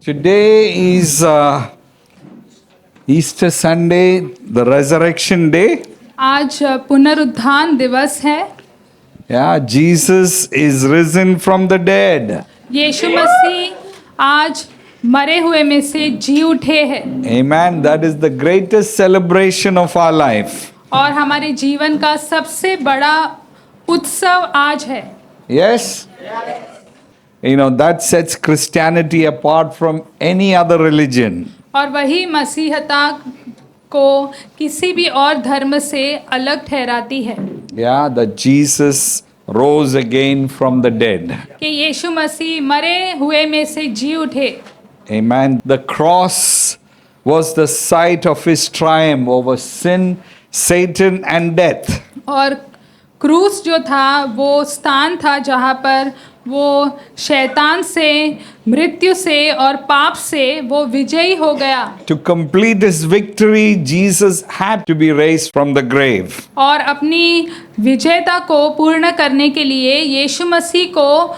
Today is Easter Sunday, the resurrection day. आज पुनरुत्थान दिवस है। Yeah, Jesus is risen from the dead. यीशु मसीह आज मरे हुए में से जी उठे हैं। Amen. That is the greatest celebration of our life. और हमारे जीवन का सबसे बड़ा उत्सव आज है। Yes? You know, that sets Christianity apart from any other religion. और वही मसीहता को किसी भी और धर्म से अलग ठहराती है। Yeah, that Jesus rose again from the dead. कि यीशु मसीह मरे हुए में से जी उठे। Amen. The cross was the site of his triumph over sin, Satan and death. और क्रूस जो था वो स्थान था जहाँ पर वो शैतान से, मृत्यु से और पाप से वो विजयी हो गया। To complete his victory, Jesus had to be raised from the grave. और अपनी विजयता को पूर्ण करने के लिए यीशु मसीह को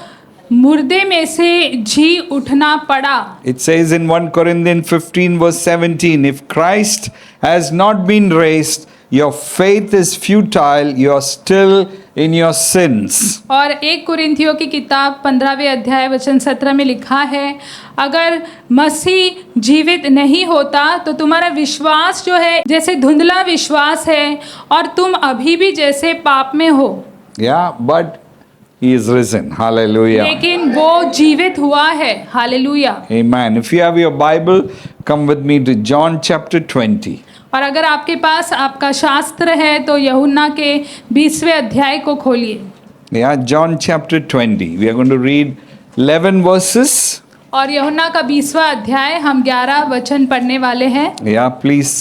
मुर्दे में से जी उठना पड़ा। It says in 1 Corinthians 15 verse 17, if Christ has not been raised, your faith is futile, you are still in your sins. और 1 कुरिन्थियों की किताब 15वें अध्याय वचन 17 में लिखा है, अगर मसीह जीवित नहीं होता तो तुम्हारा विश्वास जो है जैसे धुंधला विश्वास है और तुम अभी भी जैसे पाप में हो। Yeah, but he is risen. Hallelujah. लेकिन वो जीवित हुआ है। Hallelujah. Amen. If you have your Bible, come with me to John chapter 20. और अगर आपके पास आपका शास्त्र है तो यूहन्ना के 20वें अध्याय को खोलिए। Yeah, John chapter 20. We are going to read 11 verses. और यूहन्ना का 20वां अध्याय हम 11 वचन पढ़ने वाले हैं। Yeah, please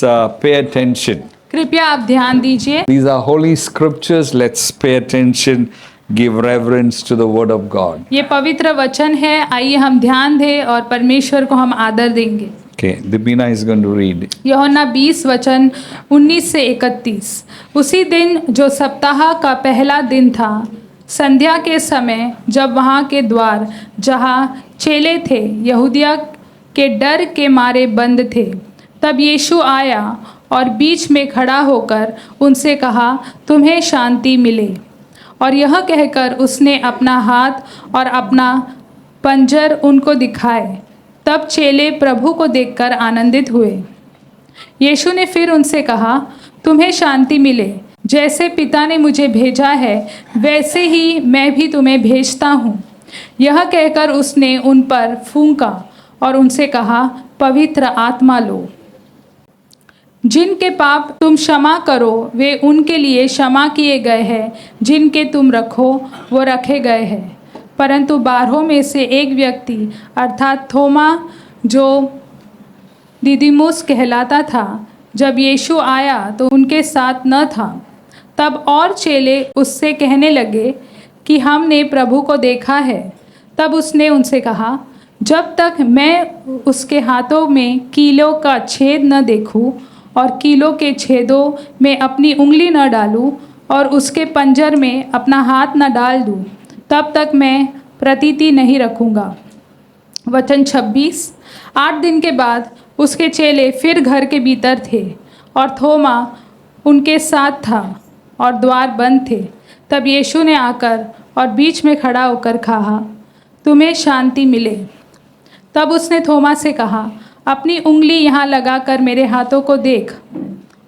pay attention. कृपया आप ध्यान दीजिए। These are holy scriptures. Let's pay attention. Give reverence to the word of God. ये पवित्र वचन है, आइए हम ध्यान दें और परमेश्वर को हम आदर देंगे। Okay, Dibina is going to read. यूहन्ना 20 वचन 19 से 31। उसी दिन जो सप्ताह का पहला दिन था, संध्या के समय जब वहाँ के द्वार जहाँ चेले थे यहूदिया के डर के मारे बंद थे, तब यीशु आया और बीच में खड़ा होकर उनसे कहा, तुम्हें शांति मिले। और यह कहकर उसने अपना हाथ और अपना पंजर उनको दिखाए। तब चेले प्रभु को देखकर आनंदित हुए। यीशु ने फिर उनसे कहा, तुम्हें शांति मिले। जैसे पिता ने मुझे भेजा है वैसे ही मैं भी तुम्हें भेजता हूँ। यह कहकर उसने उन पर फूंका और उनसे कहा, पवित्र आत्मा लो। जिनके पाप तुम क्षमा करो वे उनके लिए क्षमा किए गए हैं, जिनके तुम रखो वो रखे गए हैं। परंतु 12 में से एक व्यक्ति अर्थात थोमा जो दिदिमुस कहलाता था, जब यीशु आया तो उनके साथ न था। तब और चेले उससे कहने लगे कि हमने प्रभु को देखा है। तब उसने उनसे कहा, जब तक मैं उसके हाथों में कीलों का छेद न देखूं और कीलों के छेदों में अपनी उंगली न डालूं और उसके पंजर में अपना हाथ न डाल दूं, तब तक मैं प्रतीति नहीं रखूँगा। वचन 26। 8 दिन के बाद उसके चेले फिर घर के भीतर थे और थोमा उनके साथ था और द्वार बंद थे। तब यीशु ने आकर और बीच में खड़ा होकर कहा, तुम्हें शांति मिले। तब उसने थोमा से कहा, अपनी उंगली यहाँ लगाकर मेरे हाथों को देख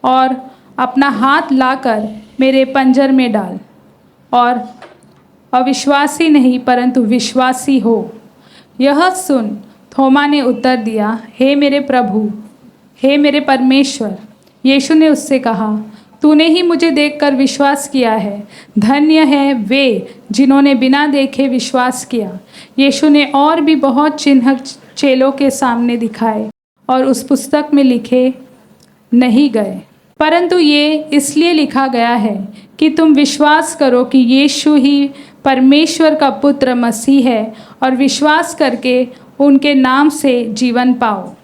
और अपना हाथ लाकर मेरे पंजर में डाल और अविश्वासी नहीं परंतु विश्वासी हो। यह सुन थोमा ने उत्तर दिया, हे मेरे प्रभु, हे मेरे परमेश्वर। यीशु ने उससे कहा, तूने ही मुझे देखकर विश्वास किया है। धन्य है वे जिन्होंने बिना देखे विश्वास किया। यीशु ने और भी बहुत चिन्ह चेलों के सामने दिखाए और उस पुस्तक में लिखे नहीं गए, परंतु ये इसलिए लिखा गया है कि तुम विश्वास करो कि यीशु ही परमेश्वर का पुत्र मसीह है और विश्वास करके उनके नाम से जीवन पाओ।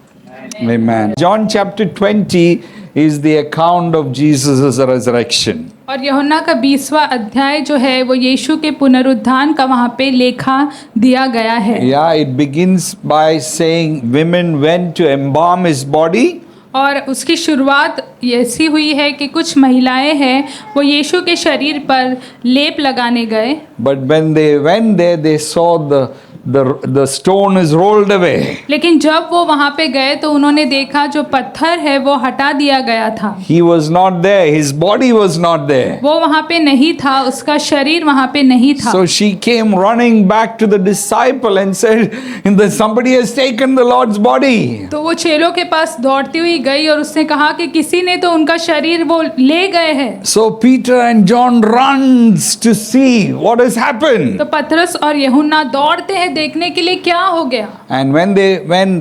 Amen. John chapter 20 is the account of Jesus' resurrection. और यूहन्ना का 20वां अध्याय जो है वो यीशु के पुनरुत्थान का वहाँ पे लेखा दिया गया है। Yeah, it begins by saying women went to embalm his body. और उसकी शुरुआत ऐसी हुई है कि कुछ महिलाएं हैं वो यीशु के शरीर पर लेप लगाने गए, But when they went there, they saw the stone is rolled away. लेकिन जब वो वहाँ पे गए तो उन्होंने देखा जो पत्थर है वो हटा दिया गया था। He was not there. His body was not there. वो वहाँ पे नहीं था, उसका शरीर वहाँ पे नहीं था। So she came running back to the disciple and said, somebody has taken the Lord's body. तो वो चेलों के पास दौड़ती हुई गई और उसने कहा कि किसी ने तो उनका शरीर वो ले गए हैं। So Peter and John runs to see what has happened. तो पतरस और यूहन्ना दौड़ते हैं देखने के लिए क्या हो गया। And when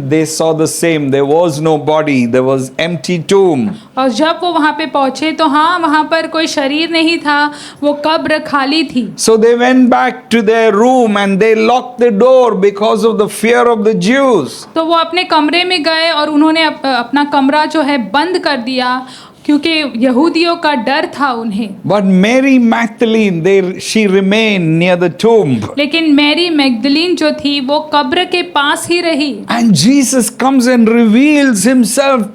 they saw the same, there was no body, there was empty tomb. और जब वो वहाँ पे पहुँचे तो हाँ वहाँ पर कोई शरीर नहीं था, वो कब्र खाली थी। So they went back to their room and they locked the door because of the fear of the Jews. तो वो अपने कमरे में गए और उन्होंने अपना कमरा जो है बंद कर दिया क्योंकि यहूदियों का डर था उन्हें। But Mary Magdalene, she remained near the tomb. लेकिन मैरी मैगदलीन जो थी वो कब्र के पास ही रही। And Jesus comes and reveals himself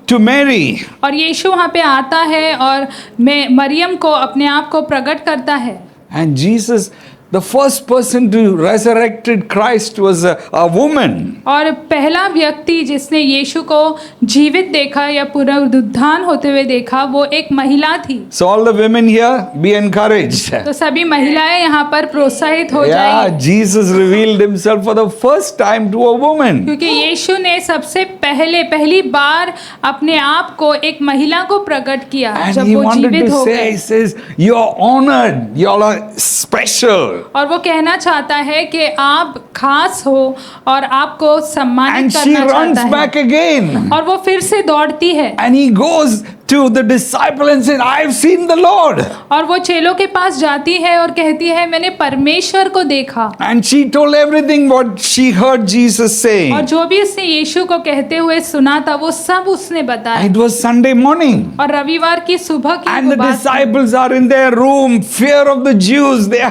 to Mary. और यीशु वहाँ पे आता है और मरियम को अपने आप को प्रकट करता है। And Jesus, the first person to resurrected Christ was a woman. और पहला व्यक्ति जिसने यीशु को जीवित देखा या पुनरुत्थान होते हुए देखा वो एक महिला थी। So all the women here, be encouraged. तो सभी महिलाएं यहाँ पर प्रोत्साहित हो Yeah, जाएंगी, Jesus revealed himself for the first time to a woman. क्योंकि यीशु ने सबसे पहली बार अपने आप को एक महिला को प्रकट किया And जब he वो wanted जीवित to हो say, गए। he says, you are honored, you all are special. और वो कहना चाहता है कि आप खास हो और आपको And सम्मानित she करना runs चाहता है। back again. और वो फिर से दौड़ती है And he goes to the disciple and said, I have seen the Lord. और वो चेलों के पास जाती है और कहती है मैंने परमेश्वर को देखा। And she told everything what she heard Jesus saying. और जो भी उसने यीशु को कहते हुए सुना था वो सब उसने बताया। It was Sunday morning. और रविवार की सुबह की And वो the बात थी। disciples are in their room, fear of the Jews. They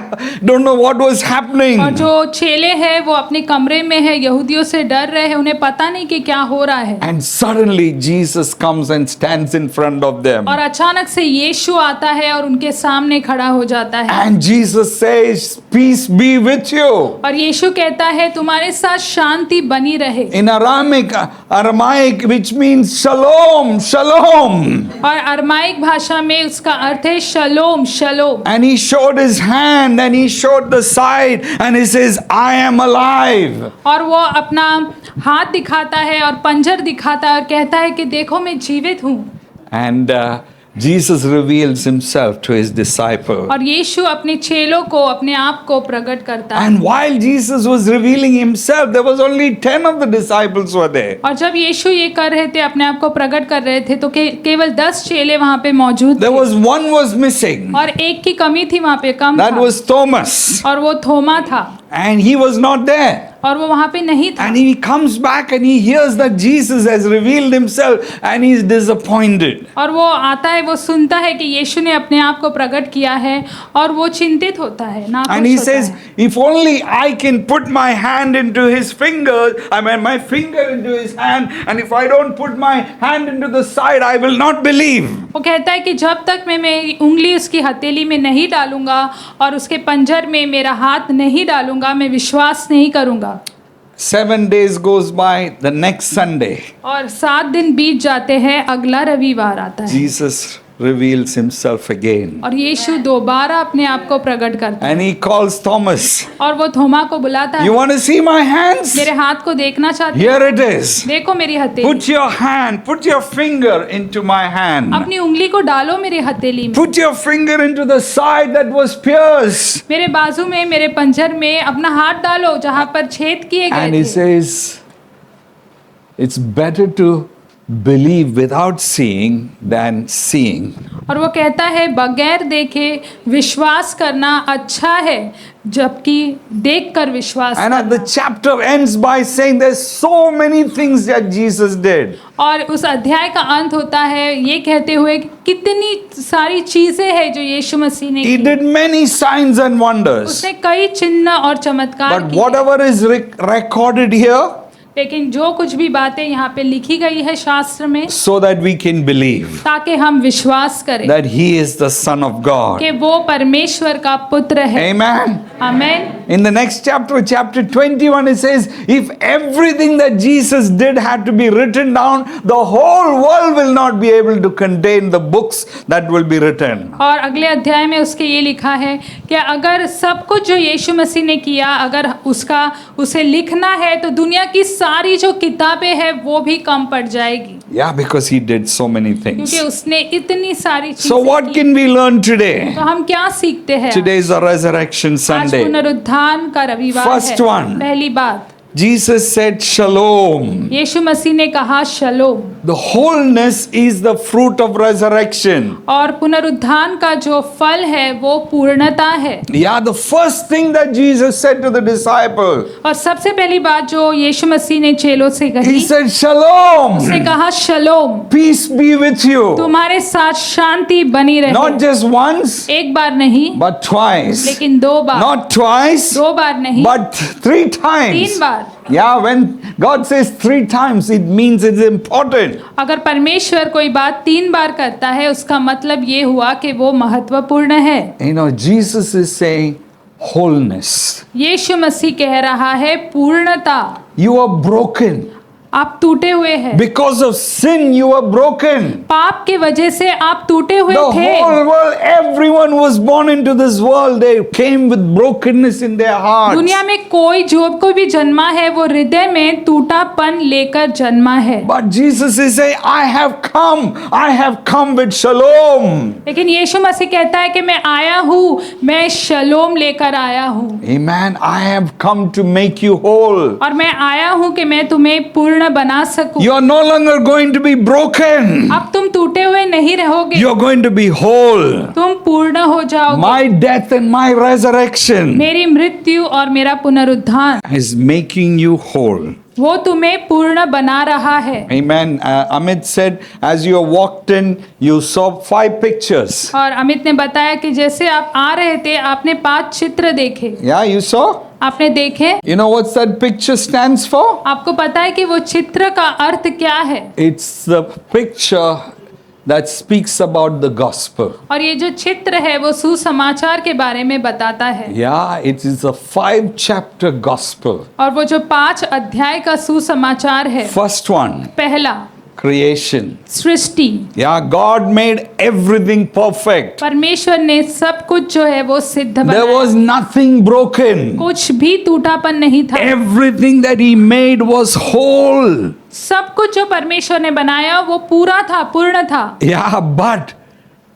don't know what was happening. और जो चेले हैं वो अपने कमरे में है, यहूदियों से डर रहे हैं, उन्हें पता नहीं कि क्या हो रहा है। And suddenly Jesus comes and stands in front of them. और अचानक से यीशु आता है और उनके सामने खड़ा हो जाता है। And Jesus says, peace be with you. और यीशु कहता है तुम्हारे साथ शांति बनी रहे। In Aramaic, which means shalom, shalom. और अरमाइक भाषा में उसका अर्थ है शलोम शलोम। And he showed his hand and he showed the side and he says, I am alive. और वो अपना हाथ दिखाता है और पंजर दिखाता है और कहता है कि देखो मैं जीवित हूँ। And Jesus reveals himself to his disciple. और यीशु अपने चेलों को अपने आप को प्रकट करता है। And while Jesus was revealing himself, there was only 10 of the disciples were there. और जब यीशु ये कर रहे थे, अपने आप को प्रकट कर रहे थे, तो केवल 10 चेले वहाँ पे मौजूद There थे। was one was missing. और एक की कमी थी वहाँ पे, कम That था। was Thomas. और वो थोमा था And he was not there. और वो वहाँ पे नहीं था। And he comes back and he hears that Jesus has revealed himself and he is disappointed. और वो आता है, वो सुनता है कि यीशु ने अपने आप को प्रकट किया है और वो चिंतित होता है, And नाखुश he होता says, है। if only I can put my hand into his fingers, my finger into his hand, and if I don't put my hand into the side, I will not believe. वो कहता है कि जब तक मैं मेरी उंगली उसकी हथेली में नहीं डालूंगा और उसके पंजर में मेरा हाथ नहीं डालूंगा, मैं विश्वास नहीं करूंगा। 7 days goes by, the next Sunday, और 7 दिन बीत जाते हैं, अगला रविवार आता है Jesus reveals himself again. और यीशु दोबारा अपने आप को प्रकट करता है And he calls Thomas. और वो थोमा को बुलाता है, You want to see my hands? मेरे हाथ को देखना चाहते Here हैं? it is. देखो मेरी हथेली, Put your hand, put your finger into my hand. अपनी उंगली को डालो मेरी हथेली में, Put your finger into the side that was pierced. मेरे बाजू में, मेरे पंजर में अपना हाथ डालो जहां पर छेद किए गए And he थे। says, it's better to believe without seeing than seeing. और वो कहता है बगैर देखे विश्वास करना अच्छा है जबकि देखकर विश्वास And the chapter ends by saying there's so many things that Jesus did. और उस अध्याय का अंत होता है ये कहते हुए कि कितनी सारी चीजें हैं जो यीशु मसीह ने He की। did many signs and wonders. उसने कई चिन्ह और चमत्कार But किए। whatever is recorded here, लेकिन जो कुछ भी बातें यहाँ पे लिखी गई है शास्त्र में so that we can believe ताकि हम विश्वास करें that He is the Son of God. कि वो परमेश्वर का पुत्र है। Amen. Amen. In the next chapter, chapter 21, it says, if everything that Jesus did had to be written down, the whole world will not be able to contain the books that will be written. और अगले अध्याय में उसके ये लिखा है कि अगर सब कुछ जो यीशु मसीह ने किया अगर उसे लिखना है तो दुनिया की सारी जो किताबें हैं वो भी कम पड़ जाएगी। Yeah, because He did so many things. क्योंकि उसने इतनी सारी चीजें So what की। can we learn today? तो हम क्या सीखते हैं? Today is a resurrection आज Sunday. पुनरुत्थान का रविवार First है। one. पहली बात Jesus said shalom. यीशु मसीह ने कहा शलोम। The wholeness is the fruit of resurrection. और पुनरुत्थान का जो फल है वो पूर्णता है। Yeah, the first thing that Jesus said to the disciple, और सबसे पहली बात जो यीशु मसीह ने चेलों से He कही said shalom. उसने कहा शलोम Peace be with you. तुम्हारे साथ शांति बनी रहे। Not just once, एक बार नहीं but twice. लेकिन दो बार। Not twice, दो बार नहीं but 3 times. तीन बार। Yeah, when God says 3 times, it means it's important. अगर परमेश्वर कोई बात 3 बार करता है उसका मतलब ये हुआ कि वो महत्वपूर्ण है। You know, Jesus is saying wholeness. यीशु मसीह कह रहा है पूर्णता। You are broken. आप टूटे हुए हैं। Because of sin, you are broken. पाप के वजह से आप टूटे हुए The थे। whole world, everyone was born into this world. They came with brokenness in their hearts. दुनिया में कोई भी जन्मा है वो हृदय में टूटापन लेकर जन्मा है। But Jesus is saying, I have come with shalom. लेकिन यीशु मसीह कहता है कि मैं आया हूँ, मैं शलोम लेकर आया हूँ। Amen. I have come to make you whole. और मैं आया हूँ कि मैं तुम्हें पूर्ण बना सकूं। You are no longer going to be broken. अब तुम टूटे हुए नहीं रहोगे। You are going to be whole. तुम पूर्ण हो जाओगे। My death and my resurrection मेरी मृत्यु और मेरा पुनरुत्थान is making you whole. वो तुम्हें पूर्ण बना रहा है। Amen. Amit said, as you walked in, you saw 5 pictures. और अमित ने बताया कि जैसे आप आ रहे थे आपने 5 चित्र देखे। Yeah, you saw? आपने देखे? You know what that picture stands for? आपको पता है कि वो चित्र का अर्थ क्या है? It's the picture that speaks about the gospel. और ये जो चित्र है वो सुसमाचार के बारे में बताता है। Yeah, it is a 5-chapter gospel. और वो जो 5 अध्याय का सुसमाचार है। First one, पहला creation. सृष्टि। Yeah, God made everything perfect. परमेश्वर ने सब कुछ जो है वो सिद्ध There बनाया। was nothing broken. कुछ भी टूटापन नहीं था। Everything that He made was whole. सब कुछ जो परमेश्वर ने बनाया वो पूरा था, पूर्ण था। Yeah, but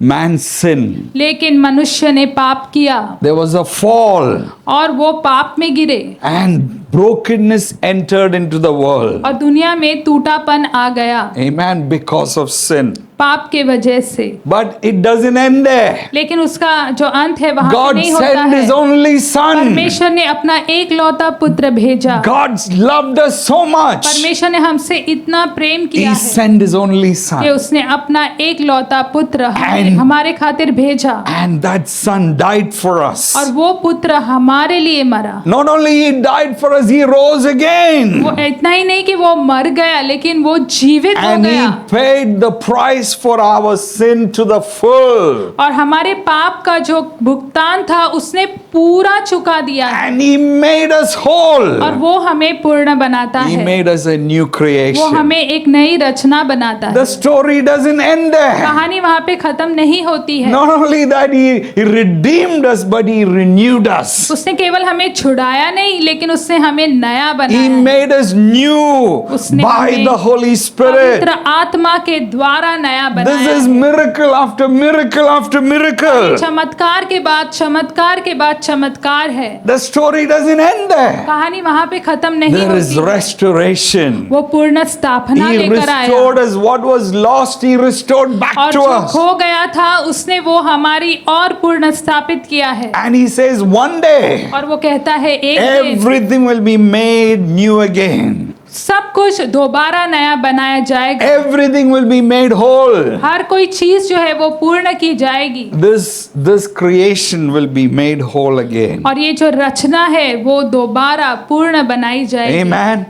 man sinned. लेकिन मनुष्य ने पाप किया There was a fall, और वो पाप में गिरे and brokenness entered into the world. और दुनिया में टूटापन आ गया Amen. Because of sin. पाप के वजह से। But it doesn't end there. लेकिन उसका जो अंत है वहां पे God नहीं होता sent है। His only Son. परमेश्वर ने अपना एकलौता पुत्र भेजा। God loved us so much. परमेश्वर ने हमसे इतना प्रेम He किया है sent His only कि Son. उसने अपना एकलौता पुत्र And- हमारे खातिर भेजा And that Son died for us. और वो पुत्र हमारे लिए मरा। Not only He died for us, He rose again. वो इतना ही नहीं कि वो मर गया लेकिन वो जीवित हो And He गया paid the price for our sin to the full. और हमारे पाप का जो भुगतान था उसने पूरा चुका दिया है And He made us और whole. वो हमें पूर्ण बनाता He है। made us a new वो creation. हमें एक नई रचना बनाता है। The story doesn't end there. कहानी वहां पे खत्म नहीं होती है। Not only that, He redeemed us, but He renewed us. उसने केवल हमें छुड़ाया नहीं लेकिन उसने हमें नया He बनाया है। made us new उसने by हमें the Holy Spirit. पवित्र आत्मा के द्वारा नया नया This बनाया is है। miracle after miracle after miracle. चमत्कार के बाद चमत्कार के बाद चमत्कार है। The story doesn't end there. कहानी वहां पे खत्म नहीं There is होती है। restoration. वो पूर्ण स्थापना He लेकर आया restored us what was lost. He restored back और to जो us. खो गया था उसने वो हमारी और पूर्ण स्थापित किया है। And he says one day और वो कहता है एक दिन everything will be made new again. सब कुछ दोबारा नया बनाया जाएगा। Everything will be made whole. हर कोई चीज जो है वो पूर्ण की जाएगी This creation will be made whole again. और ये जो रचना है वो दोबारा पूर्ण बनाई जाएगी। Amen.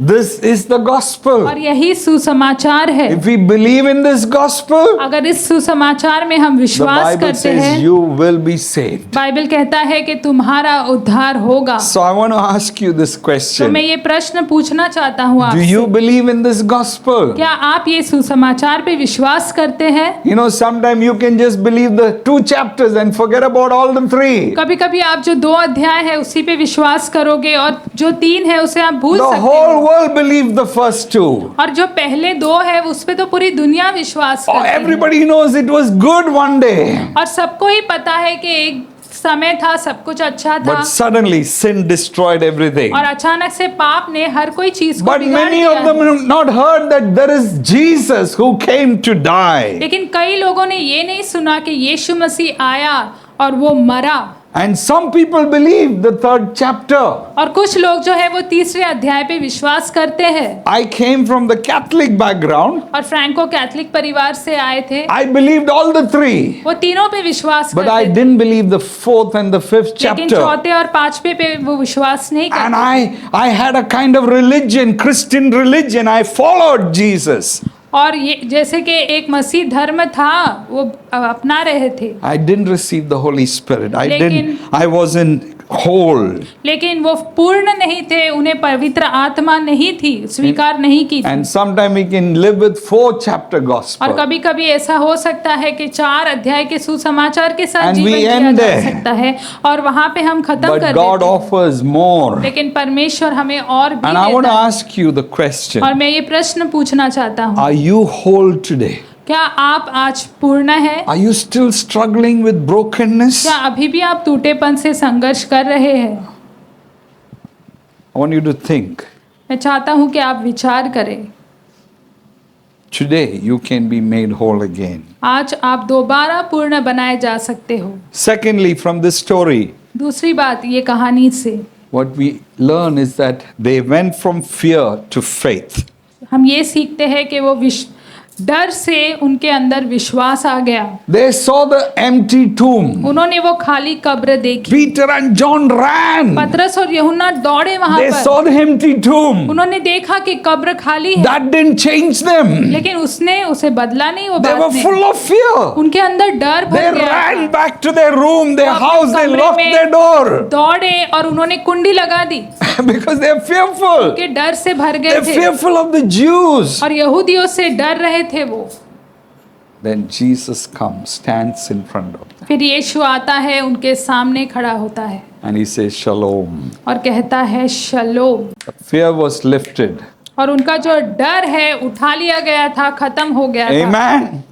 This is the gospel. और यही सुसमाचार है। If we believe in this gospel, अगर इस सुसमाचार में हम the विश्वास Bible करते says हैं, you will be saved. Bible कहता है कि तुम्हारा उद्धार होगा। So I want to ask you this तो question. मैं ये प्रश्न पूछना चाहता हूँ Do you आपसे, believe in this gospel? क्या आप ये सुसमाचार पे विश्वास करते हैं? You know, sometimes you can just believe the 2 chapters and forget about all the 3. कभी कभी आप जो 2 अध्याय है उसी पे विश्वास करोगे और जो 3 है उसे आप भूल The सकते whole हो। world believed the first 2. और जो पहले 2 है उस पे तो पूरी दुनिया विश्वास Oh, करती है। everybody knows it was good one day. और सबको ही पता है कि एक समय था, सब कुछ अच्छा था, But suddenly sin destroyed everything. और अचानक से पाप ने हर कोई चीज को But बिगाड़ many दिया of them है। have not heard that there is Jesus who came to die. लेकिन कई लोगों ने ये नहीं सुना कि यीशु मसीह आया और वो मरा। And some people believe the 3rd chapter. और कुछ लोग जो है वो 3रे अध्याय पे विश्वास करते हैं। I came from the Catholic background. और फ्रैंको कैथलिक परिवार से आए थे। I believed all the 3. वो तीनों पे विश्वास But I करते थे, didn't believe the 4th and the 5th लेकिन chapter. 4थे और 5वें पे वो विश्वास नहीं And करते। I had a kind of religion, Christian religion. I followed Jesus. और ये जैसे कि एक मसीह धर्म था वो अपना रहे थे, I didn't receive the Holy Spirit. लेकिन- I wasn't whole. लेकिन वो पूर्ण नहीं थे, उन्हें पवित्र आत्मा नहीं थी, स्वीकार नहीं की थी। And sometimes we can live with 4 chapter और gospel. कभी कभी ऐसा हो सकता है कि 4 अध्याय के सुसमाचार के साथ And जीवन we जिया end जा there. सकता है और वहां पे हम खत्म But कर God देते हैं। offers more. लेकिन परमेश्वर हमें और भी And I want to देता है। ask you the question. और मैं ये प्रश्न पूछना चाहता हूँ, Are you whole today? क्या आप आज पूर्ण है? Are you still struggling with brokenness? क्या अभी भी आप टूटेपन से संघर्ष कर रहे हैं? I want you to think. मैं चाहता हूँ कि आप विचार करें। Today you can be made whole again. आज आप दोबारा पूर्ण बनाए जा सकते हो। Secondly, from this story, दूसरी बात ये कहानी से what we learn is that they went from fear to faith. हम ये सीखते हैं कि वो डर से उनके अंदर विश्वास आ गया। They saw the empty tomb. उन्होंने वो खाली कब्र देखी। Peter and John ran. पतरस और यूहन्ना दौड़े वहां They पर। saw the empty tomb. उन्होंने देखा कि कब्र खाली है, That didn't change them. लेकिन उसने उसे बदला नहीं। वो They were बात ने full of fear. उनके अंदर डर They भर गया ran था। back to their room, their वो अपने house, they कमरे locked में their door दौड़े और उन्होंने कुंडी लगा दी because they're fearful. कि डर से भर गए They're थे fearful of the Jews. और यहूदियों से डर रहे थे वो। Then Jesus comes, stands in front of them, फिर यीशु आता है, उनके सामने खड़ा होता है and he says, Shalom. और कहता है शलोम। The fear was lifted. और उनका जो डर है उठा लिया गया था, खत्म हो गया था। Amen.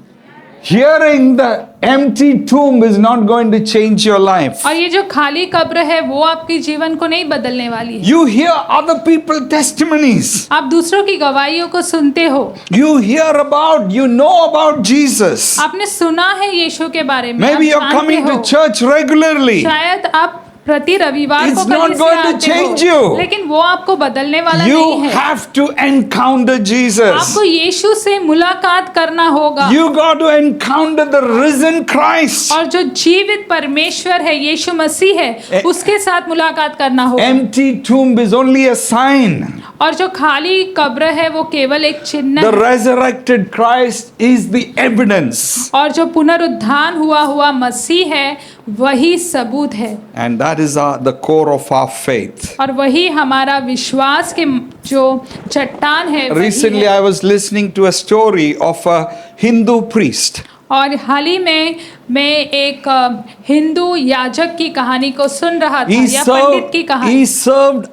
Hearing the empty tomb is not going to change your life. और ये जो खाली कब्र है वो आपके जीवन को नहीं बदलने वाली है। You hear other people's testimonies. आप दूसरों की गवाहियों को सुनते हो, You hear about, you know about Jesus. आपने सुना है यीशु के बारे में, Maybe आप you're जानते coming हो। to church regularly. शायद आप प्रति रविवार It's को not कलीसिया going to आते change हो, you. लेकिन वो आपको बदलने वाला You नहीं है। have to encounter Jesus. आपको यीशु से मुलाकात करना होगा। You got to encounter the risen Christ. और जो जीवित परमेश्वर है, यीशु मसीह है, उसके साथ मुलाकात करना होगा। Empty tomb is only a sign. और जो खाली कब्र है वो केवल एक चिन्ह The है। resurrected Christ is the evidence. और जो पुनरुत्थान हुआ मसीह है वही सबूत है। And that is the core of our faith. और वही हमारा विश्वास के जो चट्टान है वही Recently है। I was listening to a story of a Hindu priest. और हाल ही में मैं एक हिंदू याजक की कहानी को सुन रहा था, या पंडित की कहानी। He served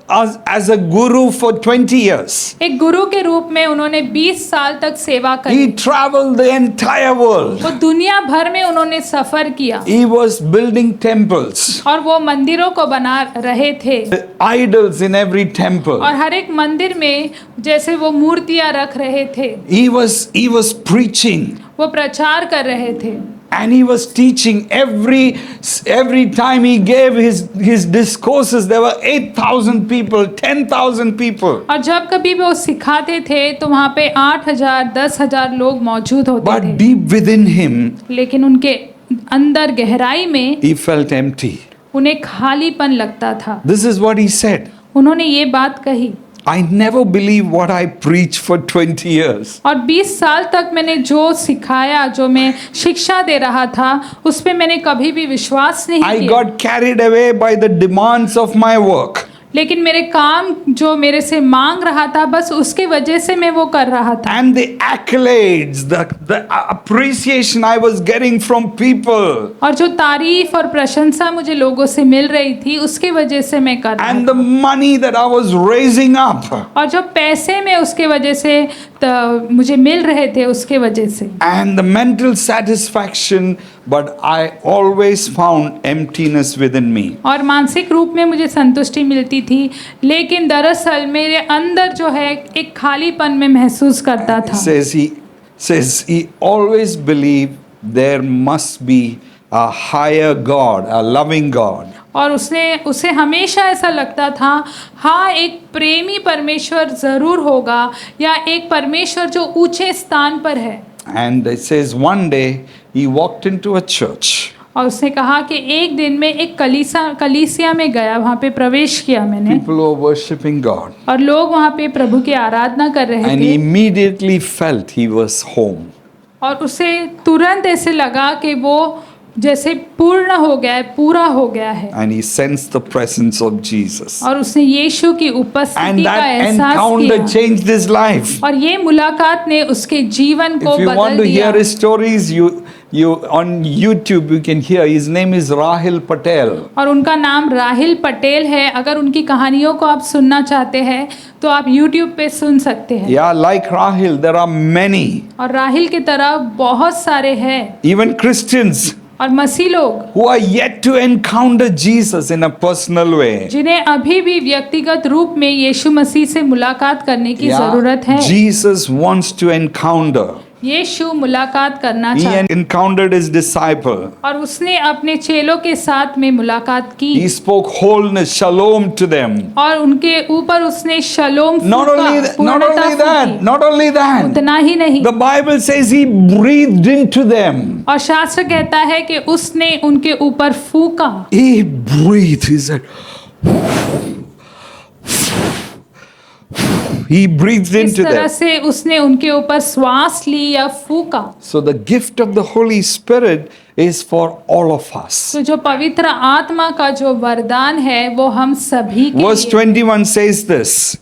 as a guru for 20 years. एक गुरु के रूप में उन्होंने 20 साल तक सेवा He की। traveled the entire world. वो दुनिया भर में उन्होंने सफर किया He was building temples, और वो मंदिरों को बना रहे थे, idols in every temple. और हर एक मंदिर में जैसे वो मूर्तियां रख रहे थे। He was preaching. वो प्रचार कर रहे थे And he was teaching every time he gave his discourses. There were 8,000 people, 10,000 people. और जब कभी वो सिखाते थे तो वहाँ पे 8,000 10,000 लोग मौजूद होते But थे, deep within him, लेकिन उनके अंदर गहराई में he felt empty. उन्हें खालीपन लगता था। This is what he said. उन्होंने ये बात कही, I never believed what I preached for 20 years. और 20 साल तक मैंने जो सिखाया, जो मैं शिक्षा दे रहा था, उस पे मैंने कभी भी विश्वास नहीं I किया। got carried away by the demands of my work. लेकिन मेरे काम जो मेरे से मांग रहा था, बस उसके वजह से मैं वो कर रहा था। And the accolades, the appreciation I was getting from people, और जो तारीफ और प्रशंसा मुझे लोगों से मिल रही थी, उसके वजह से मैं कर रहा and था। the money that I was raising up, और जो पैसे में उसके वजह से मुझे मिल रहे थे, उसके वजह से, and the mental satisfaction, but I always found emptiness within me. और मानसिक रूप में मुझे संतुष्टि मिलती थी, लेकिन दरअसल मेरे अंदर जो है एक खालीपन में महसूस करता था। Says he always believed there must be a higher God, a loving God. और उसे हमेशा ऐसा लगता था, हाँ एक प्रेमी परमेश्वर ज़रूर होगा, या एक परमेश्वर जो ऊंचे स्थान पर है। And it says one day he walked into a church. और उसने कहा कि एक दिन में एक कलीसिया में गया, वहाँ पे प्रवेश किया मैंने, People were worshiping God. और लोग वहाँ पे प्रभु की आराधना कर रहे And he थे, immediately felt he was home. और उसे तुरंत ऐसे लगा कि वो जैसे पूर्ण हो गया है, पूरा हो गया है, And he sensed the presence of Jesus. और उसने यीशु की And उपस्थिति का that एहसास encounter किया, changed his life. और ये मुलाकात ने उसके जीवन को If you want बदल to दिया। hear his stories, you on YouTube you can hear. His name is Rahil Patel. और उनका नाम राहिल पटेल है। अगर उनकी कहानियों को आप सुनना चाहते हैं तो आप YouTube पे सुन सकते हैं। Yeah, like Rahil, there are many. और राहिल की तरह बहुत सारे हैं, Even Christians और मसीह लोग who are yet to encounter Jesus in a personal way. जिन्हें अभी भी व्यक्तिगत रूप में यीशु मसीह से मुलाकात करने की जरूरत है। Jesus wants to encounter. यीशु मुलाकात करना He चाहता, encountered his disciple. और उसने अपने चेलों के साथ में मुलाकात की, He spoke wholeness, shalom to them. और उनके ऊपर उसने शलोम Not only that. उतना ही नहीं, The Bible says he breathed into them. और शास्त्र कहता है कि उसने उनके ऊपर फूका। He breathed. He said, he breathed इस into तरह them. से उसने उनके ऊपर श्वास ली या फूका। So the gift of the Holy Spirit is for all of us. तो जो पवित्र आत्मा का जो वरदान है वो हम सभी के Verse लिए। 21 says this.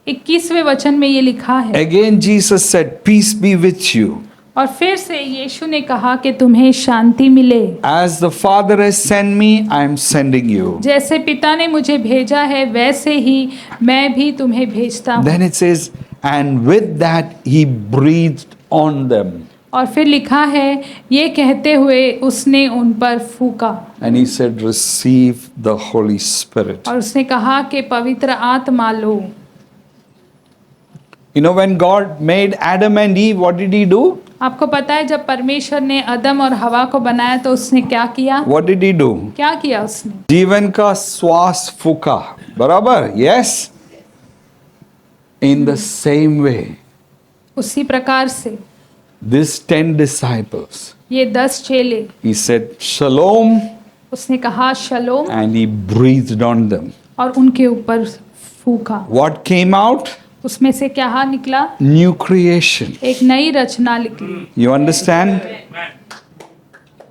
21वें वचन में ये लिखा है, Again Jesus said, peace be with you. और फिर से यीशु ने कहा कि तुम्हें शांति मिले। As the Father has sent me, I am sending you. जैसे पिता ने मुझे भेजा है, वैसे ही मैं भी तुम्हें भेजता हूँ। Then it says, and with that he breathed on them. और फिर लिखा है, ये कहते हुए उसने उन पर फूका, And he said, receive the Holy Spirit. और उसने कहा कि पवित्र आत्मा लो। You know, when God made Adam and Eve, what did he do? आपको पता है जब परमेश्वर ने अदम और हवा को बनाया तो उसने क्या किया? What did he do? क्या किया उसने? जीवन का श्वास फूका, बराबर? Yes. In the same way, उसी प्रकार से these 10 disciples, ये 10 चेले, he said, Shalom, उसने कहा शलोम, and he breathed on them. और उनके ऊपर फूका। What came out? उसमें से क्या निकला? New creation. एक नई रचना निकली। You understand?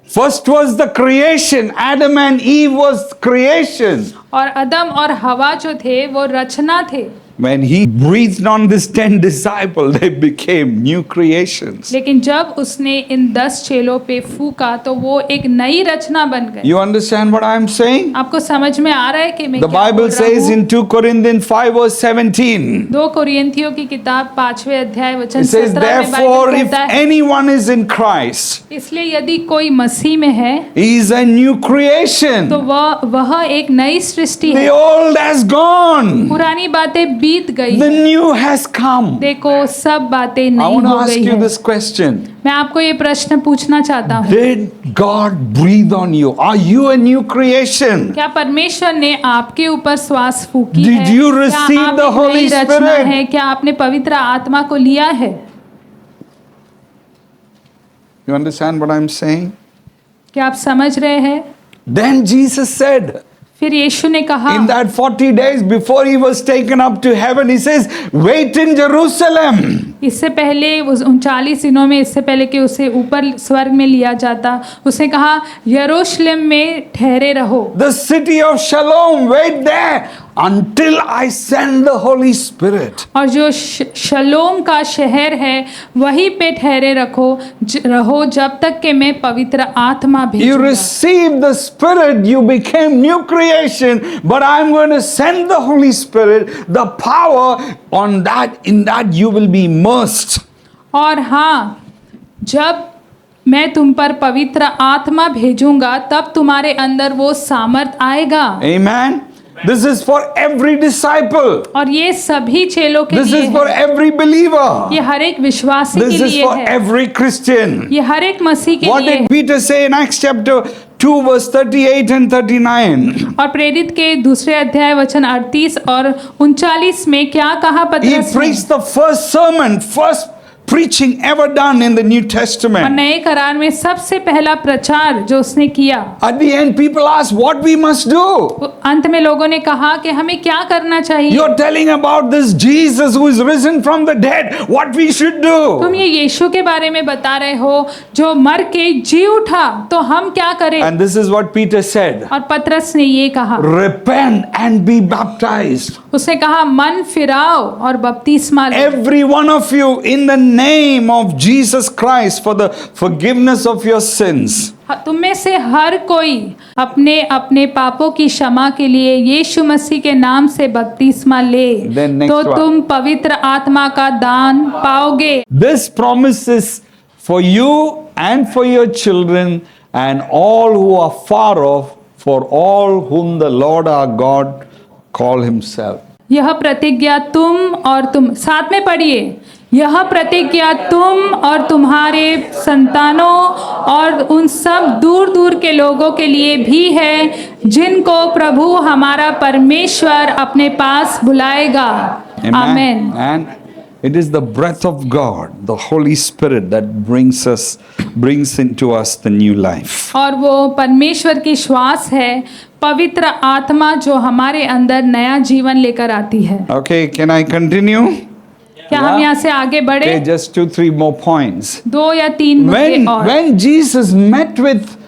First was the creation. Adam and Eve was creation. और अदम और हवा जो थे वो रचना थे। when he breathed on this 10 disciples, they became new creations. लेकिन जब उसने इन 10 चेलों पे फूका तो वो एक नई रचना बन गए। You understand what I am saying? आपको समझ में आ रहा है कि मैं The क्या बोल Bible रहा says हूँ? in 2 Corinthians 5 verse 17, 2 कोरिन्थियों की किताब 5वें अध्याय वचन it says, 17 में therefore, बाइबल if कहता है, anyone is in Christ, इसलिए यदि कोई मसीह में है he is a new creation. तो वह एक नई सृष्टि The है। old has gone. पुरानी बातें बीत गई The हैं। new has come. देखो सब बातें I नई want to हो ask गई you है। this question. मैं आपको ये प्रश्न पूछना चाहता हूँ, Did God breathe on you? Are you a new creation? क्या परमेश्वर ने आपके ऊपर श्वास फूकी Did है? you क्या receive आप the एक Holy नई रचना Spirit? है? क्या आपने पवित्र आत्मा को लिया है? You understand what I'm saying? क्या आप समझ रहे हैं? Then Jesus said, फिर यीशु ने कहा, in that 40 days before he was taken up to heaven, he says, wait in Jerusalem. इससे पहले उस 39 दिनों में, इससे पहले कि उसे ऊपर स्वर्ग में लिया जाता, उसने कहा यरूशलेम में ठहरे रहो। The city of Shalom, wait there until I send the Holy Spirit. और जो शलोम का शहर है वहीं पे ठहरे रहो जब तक कि मैं पवित्र आत्मा You भेजूंगा। received the Spirit, you became new creation, but I'm going to send the Holy Spirit, the power on that, in that you will be immersed. और हाँ, जब मैं तुम पर पवित्र आत्मा भेजूंगा तब तुम्हारे अंदर वो सामर्थ आएगा। Amen. This is for every disciple. और ये सभी चेलों के This लिए is for है। every believer. ये हर एक विश्वासी This के is लिए for है। every Christian. ये हर एक मसीह के What लिए did है। Peter say in Acts chapter 2 verse 38 and 39? और प्रेरित के दूसरे अध्याय वचन 38 और 39 में क्या कहा He पतरस ने? preached the first sermon, first preaching ever done in the New और Testament. नए करार में सबसे पहला प्रचार जो उसने किया, At the end, people ask what we must do. अंत में लोगों ने कहा कि हमें क्या करना चाहिए। You're telling about this Jesus who is risen from the dead, what we should do. तुम ये यीशु के बारे में बता रहे हो जो मर के जी उठा, तो हम क्या करें? And this is what Peter said. और पतरस ने ये कहा, Repent and be baptized. उसने कहा मन फिराओ और बपतिस्मा लो। Every one of you in the name of Jesus Christ for the forgiveness of your sins. तुम में से हर कोई अपने अपने पापों की क्षमा के लिए यीशु मसीह के नाम से बपतिस्मा ले, Then next तो one. तुम पवित्र आत्मा का दान पाओगे। This promise is for you and for your children and all who are far off, for all whom the Lord our God call himself. यह प्रतिज्ञा तुम साथ में पढ़िए, यह प्रतिज्ञा तुम और तुम्हारे संतानों और उन सब दूर दूर के लोगों के लिए भी है जिनको प्रभु हमारा परमेश्वर अपने पास बुलाएगा। आमेन। And it is the breath of God, the Holy Spirit, that brings into us the new life. और वो परमेश्वर की श्वास है, पवित्र आत्मा जो हमारे अंदर नया जीवन लेकर आती है। Okay, can I continue? क्या हम यहाँ से आगे बढ़े? Okay, just 2-3 more points. 2 या 3 मुद्दे और। When Jesus met with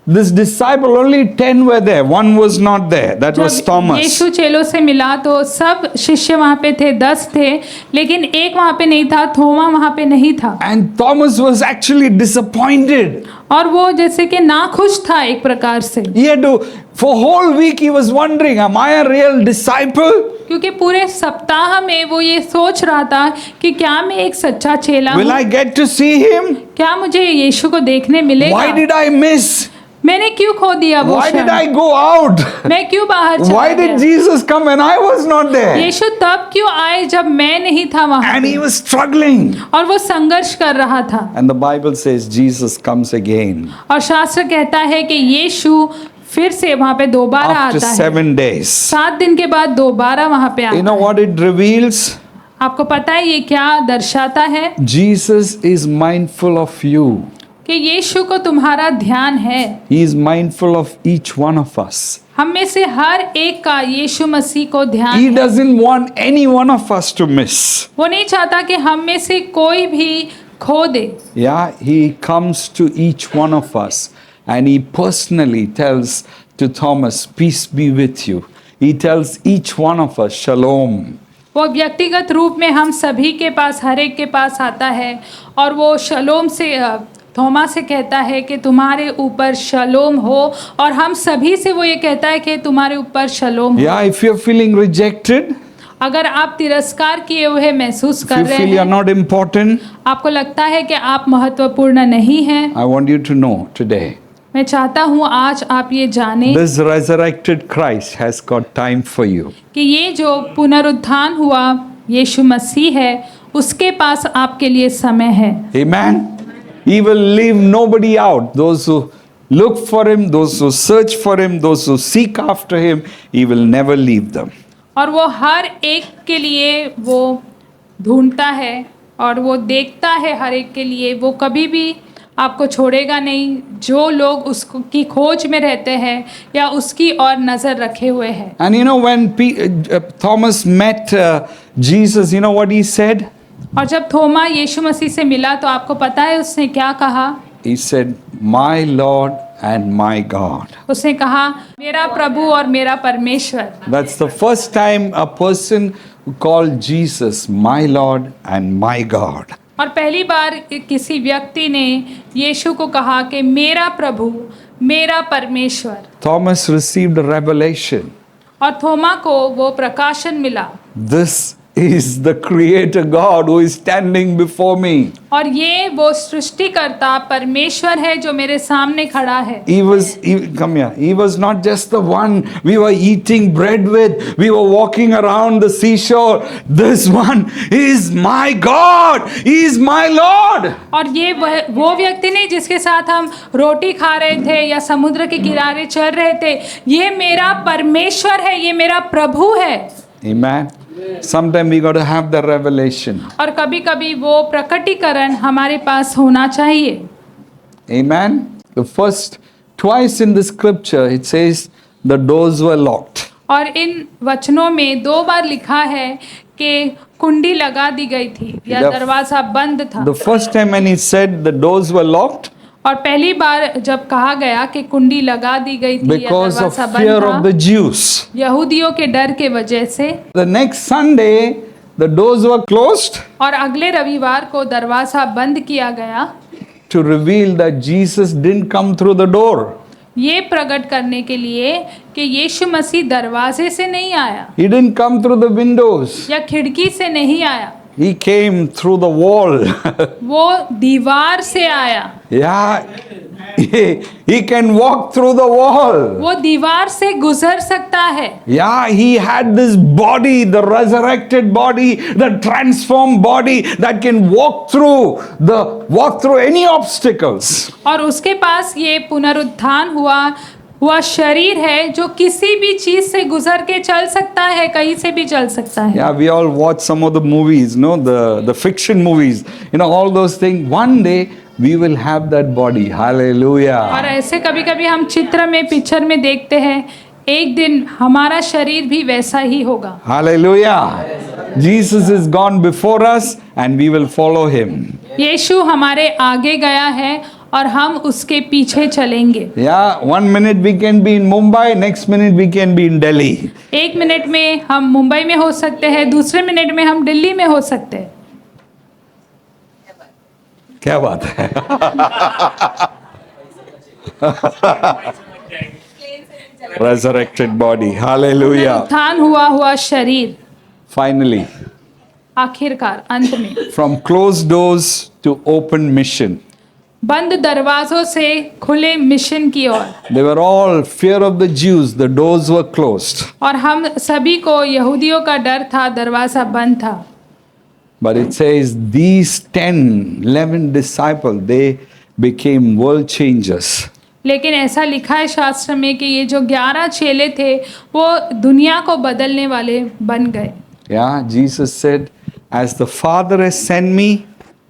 this disciple, only 10 were there. One was not there. That was जब Thomas. यीशु चेलों से मिला तो सब शिष्य वहाँ पे थे, 10 थे, लेकिन एक वहाँ पे नहीं था, थोमा वहाँ पे नहीं था। And Thomas was actually disappointed. और वो जैसे कि नाखुश था एक प्रकार से, He had to, for whole week he was wondering, am I a real disciple? क्योंकि पूरे सप्ताह में वो ये सोच रहा था कि क्या मैं एक सच्चा चेला Will हूँ? I get to see him? क्या मुझे यीशु को देखने Why मिलेगा? did I miss? मैंने क्यों खो दिया वो Why did क्षण? I go out? मैं क्यों बाहर चला Why did गया? Jesus come when I was not there? यीशु तब क्यों आए जब मैं नहीं था वहाँ And पे? he was struggling. और वो संघर्ष कर रहा था। And the Bible says Jesus comes again और शास्त्र कहता है कि यीशु फिर से वहाँ पे दोबारा after आता है, 7 days. 7 दिन के बाद दोबारा वहाँ पे You आता know है। what it reveals? आपको पता है ये क्या दर्शाता है? Jesus is mindful of you. कि यीशु को तुम्हारा ध्यान है। He is mindful of each one of us. हम में से हर एक का यीशु मसीह को ध्यान He है। doesn't want any one of us to miss. वो नहीं चाहता कि हम में से कोई भी खो दे। Yeah, he comes to each one of us and he personally tells to Thomas, peace be with you. He tells each one of us, shalom. वो व्यक्तिगत रूप में हम सभी के पास, हर एक के पास आता है और वो शलोम से थोमा से कहता है कि तुम्हारे ऊपर शलोम हो, और हम सभी से वो ये कहता है कि तुम्हारे ऊपर शलोम हो। Yeah, if you're feeling rejected, अगर आप तिरस्कार किए हुए महसूस if कर you रहे feel you're हैं, not important, आपको लगता है कि आप महत्वपूर्ण नहीं हैं, I want you to know today, मैं चाहता हूँ आज आप ये जानें this resurrected Christ has got time for you. कि ये जो पुनरुत्थान हुआ यीशु मसीह है, उसके पास आपके लिए समय है। Amen. He will leave nobody out. Those who look for him, those who search for him, those who seek after him, he will never leave them. और वो हर एक के लिए वो ढूंढता है और वो देखता है हर एक के लिए, वो कभी भी आपको छोड़ेगा नहीं। जो लोग उसको की खोज में रहते हैं या उसकी ओर नज़र रखे हुए हैं। And you know, when Thomas met Jesus, you know what he said? और जब थोमा यीशु मसीह से मिला तो आपको पता है उसने क्या कहा? He said, "My Lord and my God." उसने कहा मेरा प्रभु और मेरा परमेश्वर। That's the first time a person called Jesus my Lord and my God. और पहली बार किसी व्यक्ति ने यीशु को कहा कि मेरा प्रभु, मेरा परमेश्वर। Thomas received a revelation. और थोमा को वो प्रकाशन मिला, This is the Creator God who is standing before me. और ये वो सृष्टिकर्ता परमेश्वर है जो मेरे सामने खड़ा है। Come here. He was not just the one we were eating bread with. We were walking around the seashore. This one is my God. He is my Lord. और ये वो व्यक्ति नहीं जिसके साथ हम रोटी खा रहे थे या समुद्र के किनारे चल रहे थे। ये मेरा परमेश्वर है, ये मेरा प्रभु है। Amen. Sometime we got to have the revelation. और कभी-कभी वो प्रकटीकरण हमारे पास होना चाहिए। Amen. The first twice in the scripture it says the doors were locked. और इन वचनों में 2 बार लिखा है कि कुंडी लगा दी गई थी या दरवाजा बंद था। The first time when he said the doors were locked, और पहली बार जब कहा गया कि कुंडी लगा दी गई थी या because of दरवाजा fear बंद of था, the Jews. यहूदियों के डर के वजह से। The next Sunday the doors were closed और अगले रविवार को दरवाजा बंद किया गया to reveal that Jesus didn't come through the door. ये प्रकट करने के लिए कि यीशु मसीह दरवाजे से नहीं आया He didn't come through the windows. या खिड़की से नहीं आया, He came through the wall. वो दीवार से आया। Yeah, he can walk through the wall. वो दीवार से गुजर सकता है। Yeah, he had this body, the resurrected body, the transformed body that can walk through any obstacles. और उसके पास ये पुनरुत्थान हुआ शरीर है जो किसी भी चीज से गुजर के चल सकता है, कहीं से भी चल सकता है। Yeah, we all watch some of the movies, no, the fiction movies, all those things. One day we will have that body. Hallelujah. और ऐसे कभी-कभी हम चित्र में, पिक्चर में देखते हैं, एक दिन हमारा शरीर भी वैसा ही होगा। Hallelujah. Jesus is gone before us and we will follow him. यीशु हमारे आगे गया है और हम उसके पीछे चलेंगे। Yeah, 1 minute we can be in Mumbai, next minute we can be in Delhi. 1 minute में हम मुंबई में हो सकते हैं, दूसरे मिनट में हम दिल्ली में हो सकते हैं। क्या बात है? Resurrected body. Hallelujah. उत्थान हुआ शरीर। Finally, आखिरकार अंत में from closed doors to open mission. बंद दरवाजों से खुले मिशन की ओर। They were all fear of the Jews. The doors were closed. और हम सभी को यहूदियों का डर था, दरवाजा बंद था। But it says these 11 disciples, they became world changers. लेकिन ऐसा लिखा है शास्त्र में कि ये जो 11 चेले थे वो दुनिया को बदलने वाले बन गए। Yeah, Jesus said, as the Father has sent me,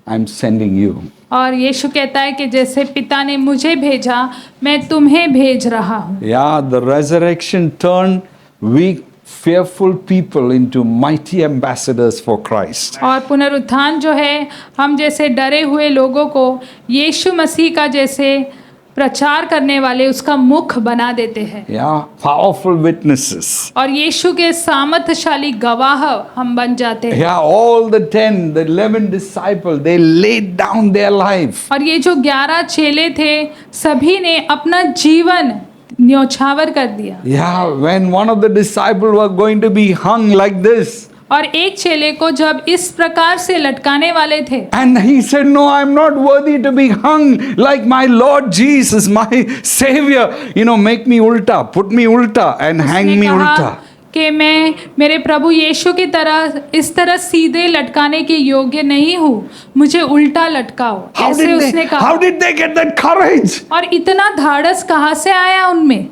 I'm sending you. और यीशु कहता है कि जैसे पिता ने मुझे भेजा, मैं तुम्हें भेज रहा हूँ। Yeah, the resurrection turned weak, fearful people into mighty ambassadors for Christ. और पुनरुत्थान जो है, हम जैसे डरे हुए लोगों को यीशु मसीह का जैसे प्रचार करने वाले उसका मुख बना देते हैं। Yeah, powerful witnesses. और यीशु के सामर्थ्यशाली गवाह हम बन जाते हैं। Yeah, all the 11 disciples, they laid down their life. और ये जो 11 चेले थे सभी ने अपना जीवन न्यौछावर कर दिया। Yeah, when one of the disciples were going to be hung like this, और एक चेले को जब इस प्रकार से लटकाने वाले थे, and he said, "No, I'm not worthy to be hung like my Lord Jesus, my Savior. Make me ulta, put me ulta, and hang उसने me कहा ulta." कि मैं मेरे प्रभु यीशु की तरह इस तरह सीधे लटकाने के योग्य नहीं हूँ, मुझे उल्टा लटकाओ। ऐसे उसने कहा। How did they get that courage? और इतना धाड़स कहाँ से आया उनमें?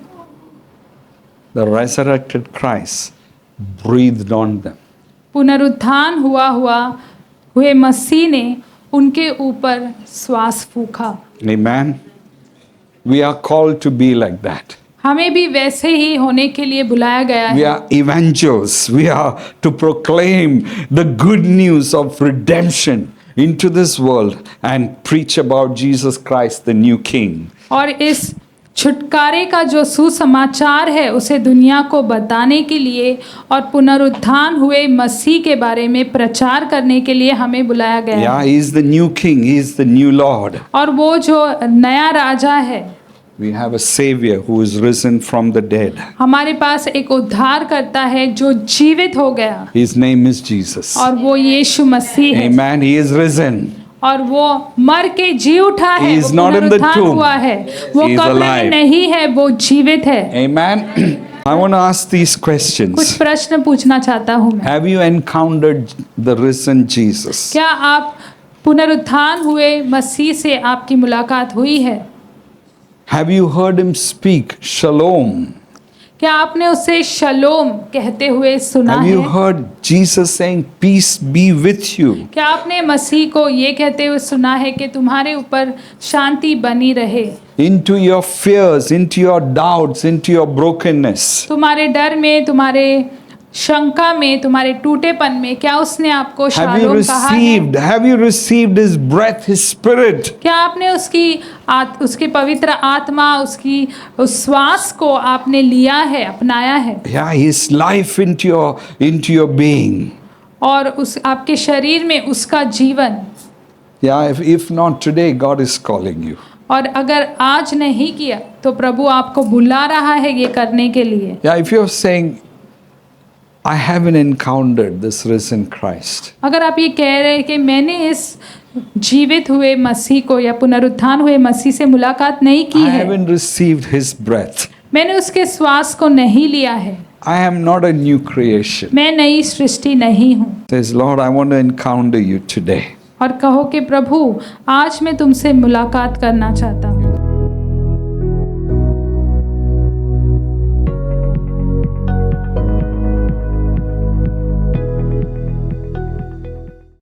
The resurrected Christ breathed on them. पुनरुत्थान हुए मसीह ने उनके ऊपर श्वास फूंका। Amen. We are called to be like that. हमें भी वैसे ही होने के लिए बुलाया गया We है। are evangelists. We are to proclaim the good news of redemption into this world and preach about Jesus Christ, the new King. और इस छुटकारे का जो सुसमाचार है उसे दुनिया को बताने के लिए और पुनरुत्थान हुए मसीह के बारे में प्रचार करने के लिए हमें बुलाया गया Yeah, है। He is the new King. He is the new Lord. और वो जो नया राजा है, We have a Savior who is risen from the dead. हमारे पास एक उद्धार करता है जो जीवित हो गया, His name is Jesus. और वो यीशु मसीह है। Amen. He is risen. और वो मर के जी उठा है, He is वो not in the पुनरुत्थान tomb. हुआ है, वो He is कब्र में alive. नहीं है, वो जीवित है। Amen. I want to ask these कुछ questions. प्रश्न पूछना चाहता हूँ मैं। Have you encountered the risen Jesus? क्या आप पुनरुत्थान हुए मसीह से आपकी मुलाकात हुई है? Have you heard him speak shalom? क्या आपने उसे शलोम कहते हुए सुना Have you है? heard Jesus saying, "Peace be with you"? क्या आपने मसीह को ये कहते हुए सुना है कि तुम्हारे ऊपर शांति बनी रहे? Into your fears, into your doubts, into your brokenness. तुम्हारे डर में, तुम्हारे शंका में, तुम्हारे टूटेपन में क्या उसने आपको Have you शालोम कहा है? received? Have you received His breath, His Spirit? क्या आपने उसकी पवित्र आत्मा, उसकी उस श्वास को आपने लिया है, अपनाया है? Yeah, His life into your being. और उस आपके शरीर में उसका जीवन। Yeah, if not today, God is calling you. और अगर आज नहीं किया तो प्रभु आपको बुला रहा है ये करने के लिए। Yeah, if you're saying, "I haven't encountered this risen Christ," अगर आप ये कह रहे हैं कि मैंने इस जीवित हुए मसीह को या पुनरुत्थान हुए मसीह से मुलाकात नहीं की I है, haven't received His breath, मैंने उसके श्वास को नहीं लिया है, I am not a new creation. मैं नई सृष्टि नहीं हूँ, Says, "Lord, I want to encounter you today." और कहो कि प्रभु आज मैं तुमसे मुलाकात करना चाहता हूँ।